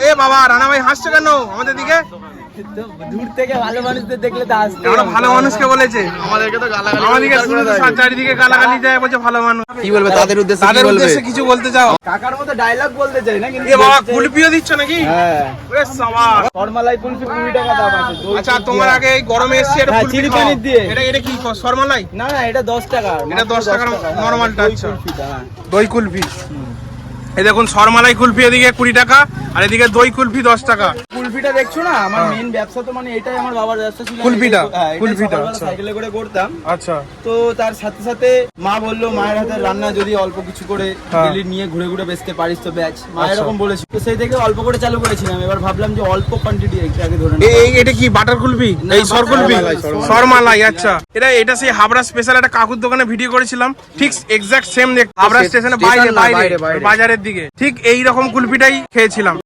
এ বাবা রানা ভাই হাসছে কেন আমাদের দিকে? দূর থেকে ভালো মানুষদের দেখলে তো হাসতে। আমরা ভালো মানুষকে বলেছে, আমাদেরকে তো গালাগালি আমাদেরকে শুধু চারিদিকে গালাগালি যায়, বলছে ভালো মানুষ। কি বলবে তাদের উদ্দেশ্যে? তাদের উদ্দেশ্যে কিছু বলতে চাও? কাকার মতো ডায়লগ বলতে চাই না, কিন্তু এ বাবা কুলপিও দিচ্ছ নাকি? হ্যাঁ, ওরে সাবাস। ফরমালাই কুলফি 20 টাকা দাম আছে। আচ্ছা তোমার আগে এই গরমে এসছে এটা হ্যাঁ, কুলফি চিলি খাও। পনির দিয়ে। এটা কি শর্মালাই? না না, এটা 10 টাকা। এটা 10 টাকার নরমালটা। দই আচ্ছা কুলফিটা, হ্যাঁ। দই কুলফি। এই দেখুন শর্মালাই কুলফি এদিকে 20 টাকা আর এদিকে দই কুলফি 10 টাকা। কুলফিটা দেখছো না, আমার মেইন ব্যবসা তো মানে এটাই, আমার বাবার ব্যবসা ছিল কুলফিটা? কুলফিটা আচ্ছা সাইকেলে করে করতাম। আচ্ছা তো তার সাথে সাথে মা বললো মায়ের হাতের রান্না যদি অল্প কিছু করে ডেলি নিয়ে ঘুরে ঘুরে বেচতে পারিস তো ব্যাচ, মা এরকম বলেছিল। তো সেই থেকে অল্প করে চালু করেছিলাম। এবার ভাবলাম যে অল্প কোয়ান্টিটি আগে ধরে নেব। এই এটা কি বাটার কুলফি? এই সর কুলফি, শর্মালাই। আচ্ছা এটা সেই হাবড়া স্পেশাল একটা কাকুর দোকানে ভিডিও করেছিলাম, ঠিক এক্সাক্ট সেম হাবড়া স্টেশনের বাইরে বাইরে বাজারের দিকে, ঠিক এই রকম কুলফিটাই খেয়েছিলাম।